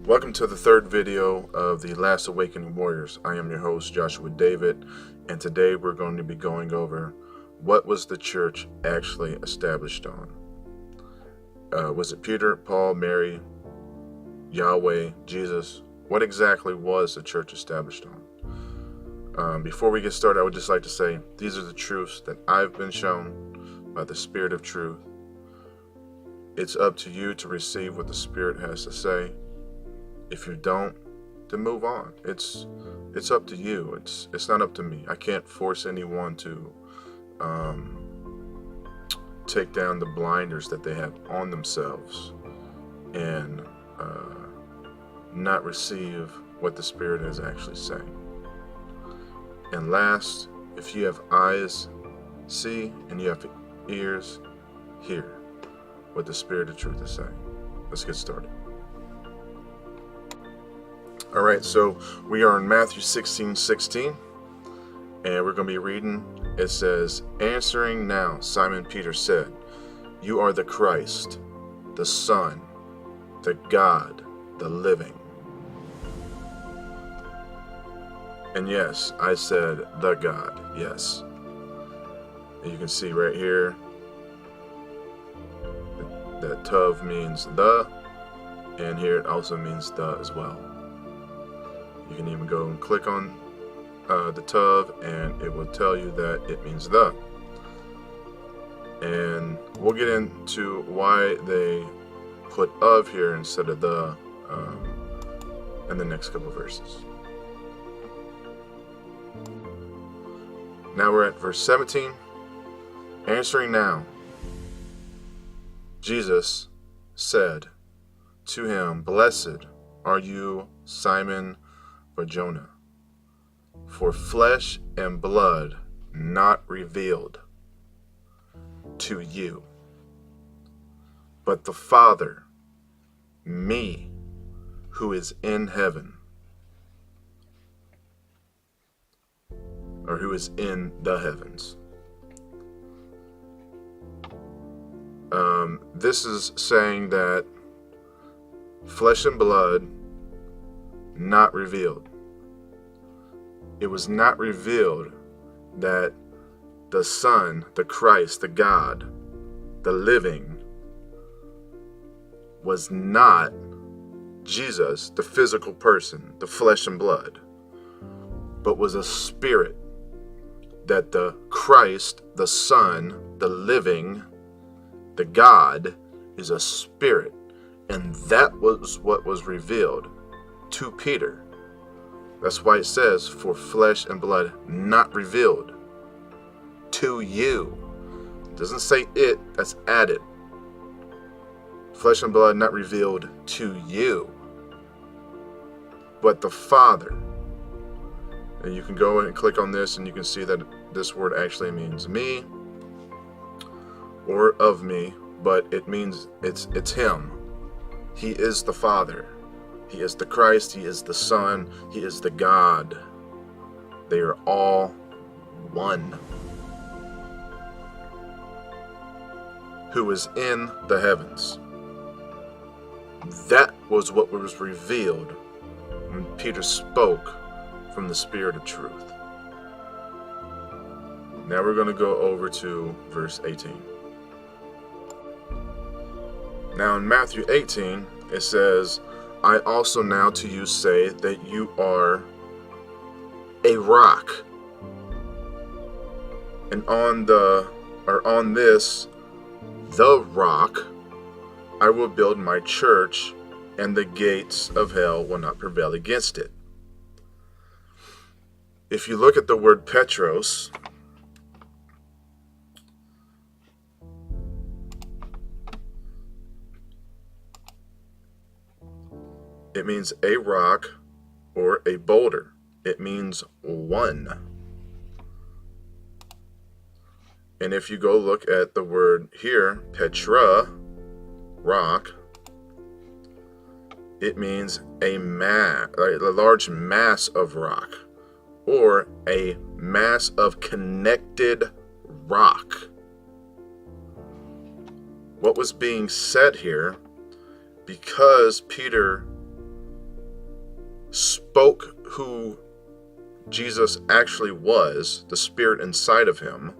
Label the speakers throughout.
Speaker 1: Welcome to the third video of the Last Awakening Warriors. I am your host, Joshua David, and today we're going to be going over what was the church actually established on. Was it Peter, Paul, Mary, Yahweh, Jesus? What exactly was the church established on? Before we get started, I would just like to say these are the truths that I've been shown by the Spirit of Truth. It's up to you to receive what the Spirit has to say. If you don't, then move on. It's up to you. It's not up to me. I can't force anyone to take down the blinders that they have on themselves and not receive what the Spirit is actually saying. And last, if you have eyes, see, and you have ears, hear what the Spirit of Truth is saying. Let's get started. All right, so we are in Matthew 16:16, and we're going to be reading. It says, "Answering now, Simon Peter said, 'You are the Christ, the Son, the God, the living.'" And yes, I said the God, yes. And you can see right here that Tav means the, and here it also means the as well. You can even go and click on the Tav and it will tell you that it means the. And we'll get into why they put of here instead of the in the next couple of verses. Now we're at verse 17. "Answering now, Jesus said to him, 'Blessed are you, Simon Bar-Jonah, for flesh and blood not revealed to you, but the Father, me, who is in heaven,'" or who is in the heavens. This is saying that flesh and blood not revealed. It was not revealed that the Son, the Christ, the God, the living, was not Jesus, the physical person, the flesh and blood, but was a spirit. That the Christ, the Son, the living, the God, is a spirit. And that was what was revealed to Peter. That's why it says, "For flesh and blood not revealed to you." It doesn't say it, that's added. Flesh and blood not revealed to you, but the Father. And you can go and click on this and you can see that this word actually means me or of me, but it means it's him. He is the Father. He is the Christ. He is the Son. He is the God. They are all one. Who is in the heavens. That was what was revealed when Peter spoke from the Spirit of Truth. Now we're going to go over to verse 18. Now in Matthew 18, it says, "I also now to you say that you are a rock. And on this, the rock, I will build my church, and the gates of hell will not prevail against it." If you look at the word Petros, it means a rock or a boulder. It means one. And if you go look at the word here, Petra, rock, it means a large mass of rock, or a mass of connected rock. What was being said here, because Peter spoke who Jesus actually was, the Spirit inside of him,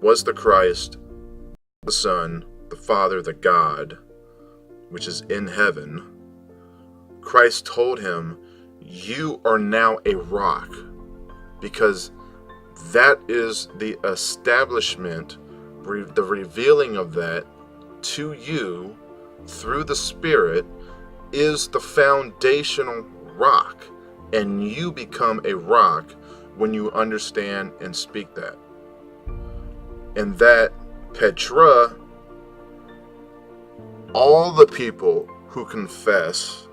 Speaker 1: was the Christ, the Son, the Father, the God, which is in heaven, Christ told him, you are now a rock, because that is the establishment, the revealing of that to you through the Spirit is the foundational rock, and you become a rock when you understand and speak that. And that Petra, all the people who confess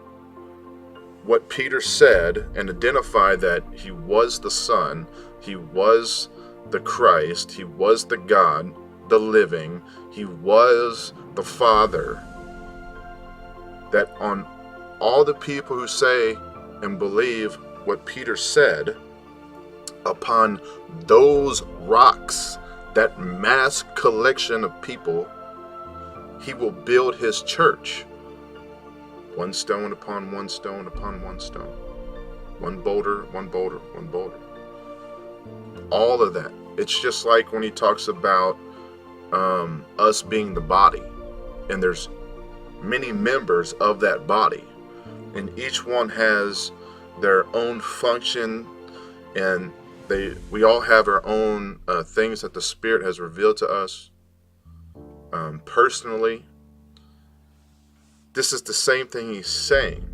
Speaker 1: what Peter said and identify that he was the Son, he was the Christ, he was the God, the living, he was the Father, that on all the people who say and believe what Peter said, upon those rocks, that mass collection of people, he will build his church. One stone upon one stone upon one stone. One boulder, one boulder, one boulder. All of that. It's just like when he talks about us being the body. And there's many members of that body. And each one has their own function, and we all have our own things that the Spirit has revealed to us personally. This is the same thing he's saying.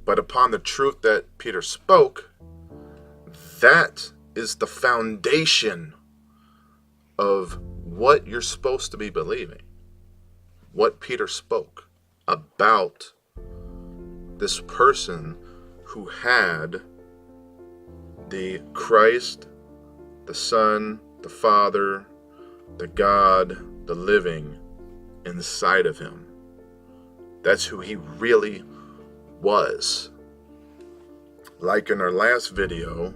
Speaker 1: But upon the truth that Peter spoke, that is the foundation of what you're supposed to be believing. What Peter spoke about this person who had the Christ, the Son, the Father, the God, the living inside of him. That's who he really was. Like in our last video,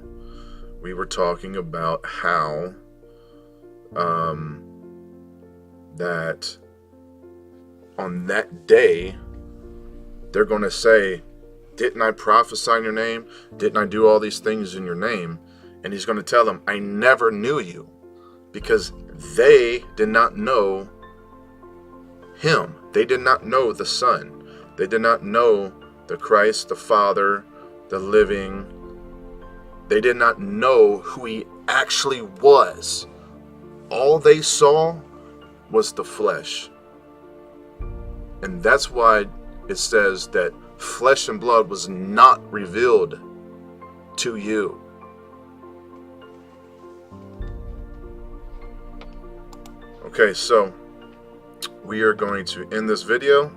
Speaker 1: we were talking about how that on that day, they're going to say, didn't I prophesy in your name? Didn't I do all these things in your name? And he's going to tell them, I never knew you, because they did not know him. They did not know the Son. They did not know the Christ, the Father, the living. They did not know who he actually was. All they saw was the flesh. And that's why it says that flesh and blood was not revealed to you. Okay, so we are going to end this video.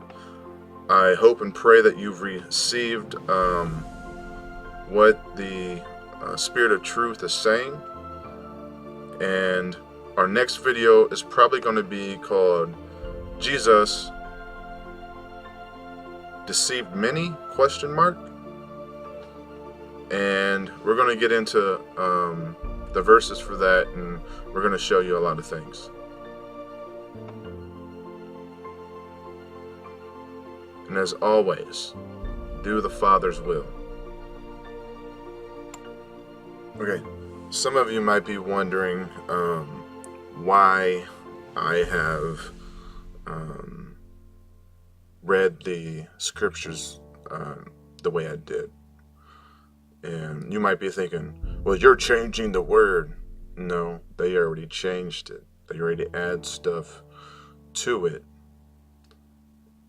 Speaker 1: I hope and pray that you've received what the Spirit of Truth is saying. And our next video is probably going to be called Jesus Deceived Many? ? And we're going to get into the verses for that, and we're going to show you a lot of things. And as always, do the Father's will. Okay, some of you might be wondering why I have read the scriptures the way I did. And you might be thinking, well, you're changing the word. No, they already changed it. They already add stuff to it.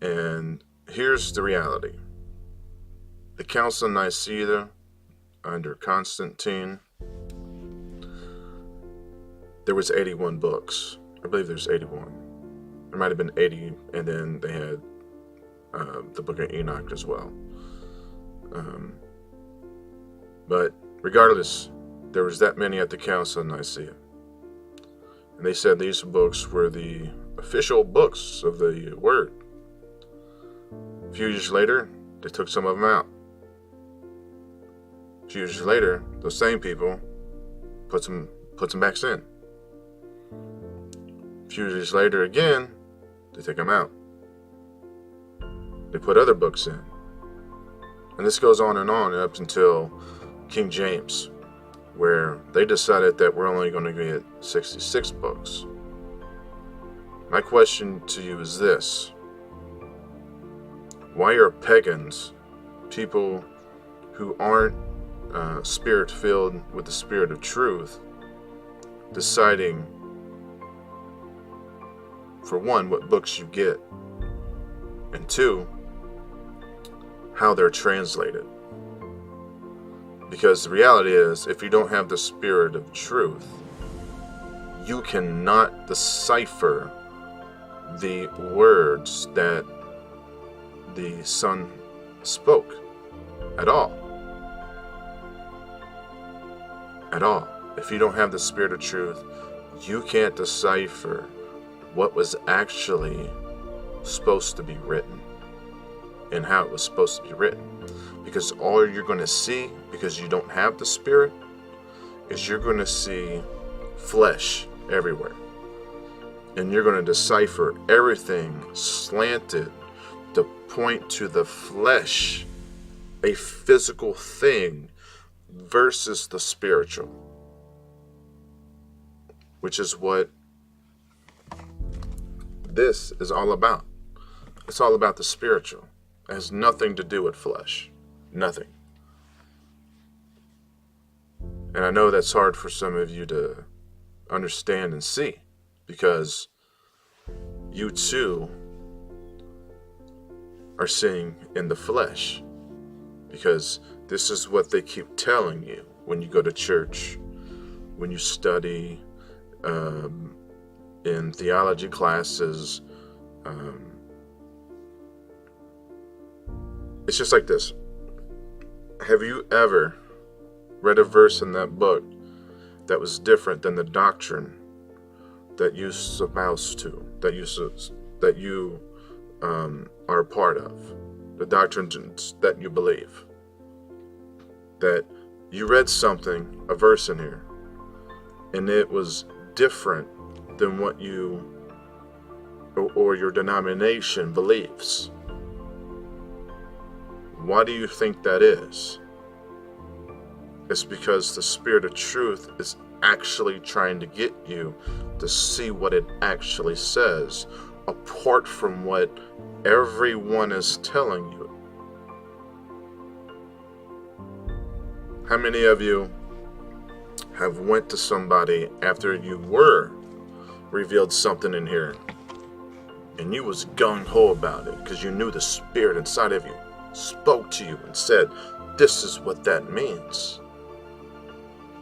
Speaker 1: And here's the reality. The Council of Nicaea under Constantine, there was 81 books. I believe there's 81. There might have been 80, and then they had the Book of Enoch as well. But regardless, there was that many at the Council of Nicaea. And they said these books were the official books of the Word. A few years later, they took some of them out. A few years later, those same people put some back in. A few years later again, they take them out. They put other books in. And this goes on and on up until King James, where they decided that we're only going to get 66 books. My question to you is this: why are pagans, people who aren't spirit-filled with the spirit of truth, deciding, for one, what books you get, and two, how they're translated? Because the reality is, if you don't have the spirit of truth, you cannot decipher the words that the Son spoke at all. At all. If you don't have the spirit of truth, you can't decipher what was actually supposed to be written and how it was supposed to be written. Because all you're going to see, because you don't have the spirit, is you're going to see flesh everywhere. And you're going to decipher everything slanted to point to the flesh, a physical thing, versus the spiritual. Which is what this is all about. It's all about the spiritual. It has nothing to do with flesh. Nothing. And I know that's hard for some of you to understand and see, because you too are seeing in the flesh. Because this is what they keep telling you when you go to church, when you study in theology classes. It's just like this. Have you ever read a verse in that book that was different than the doctrine that you espouse to, that you are a part of, the doctrines that you believe? That you read something, a verse in here, and it was different than what you or your denomination believes. Why do you think that is? It's because the spirit of truth is actually trying to get you to see what it actually says, apart from what everyone is telling you. How many of you have went to somebody after you were revealed something in here, and you was gung-ho about it because you knew the spirit inside of you spoke to you and said, this is what that means?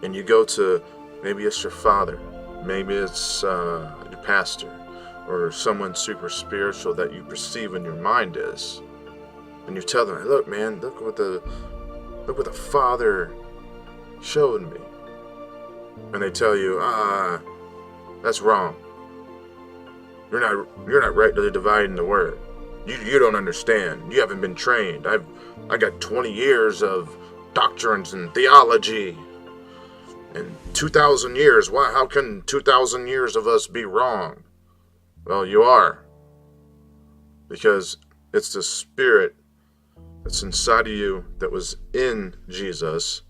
Speaker 1: And you go to, maybe it's your father, maybe it's your pastor, or someone super spiritual that you perceive in your mind is, and you tell them, look man, look what the Father showed me. And they tell you, that's wrong. You're not rightly dividing the word. You don't understand. You haven't been trained. I got 20 years of doctrines and theology. And 2,000 years. Why? How can 2,000 years of us be wrong? Well, you are. Because it's the spirit that's inside of you that was in Jesus.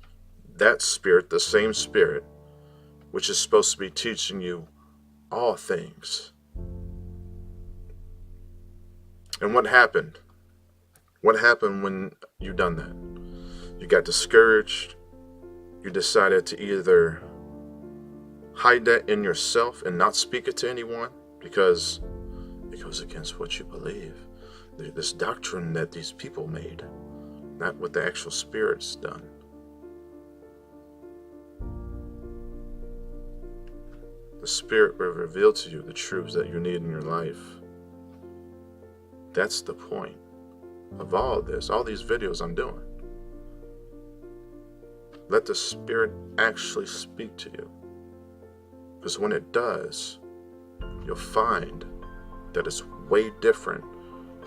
Speaker 1: That spirit, the same spirit, which is supposed to be teaching you all things. And what happened? What happened when you done that? You got discouraged. You decided to either hide that in yourself and not speak it to anyone because it goes against what you believe. This doctrine that these people made, not what the actual Spirit's done. The Spirit will reveal to you the truths that you need in your life. That's the point of all this, all these videos I'm doing. Let the Spirit actually speak to you. Because when it does, you'll find that it's way different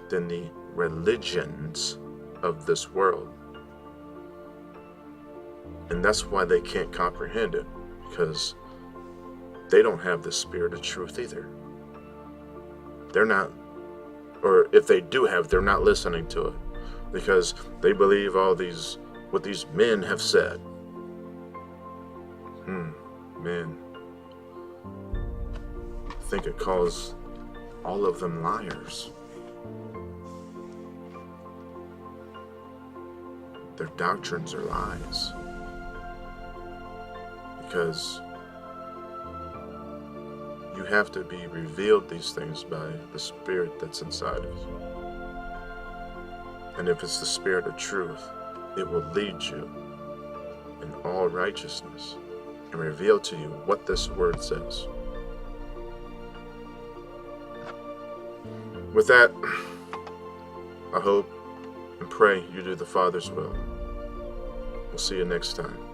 Speaker 1: than the religions of this world. And that's why they can't comprehend it, because they don't have the spirit of truth either. They're not, or if they do have, they're not listening to it. because they believe what these men have said. Men. I think it calls all of them liars. Their doctrines are lies. Because you have to be revealed these things by the Spirit that's inside of you. And if it's the Spirit of truth, it will lead you in all righteousness and reveal to you what this word says. With that, I hope and pray you do the Father's will. We'll see you next time.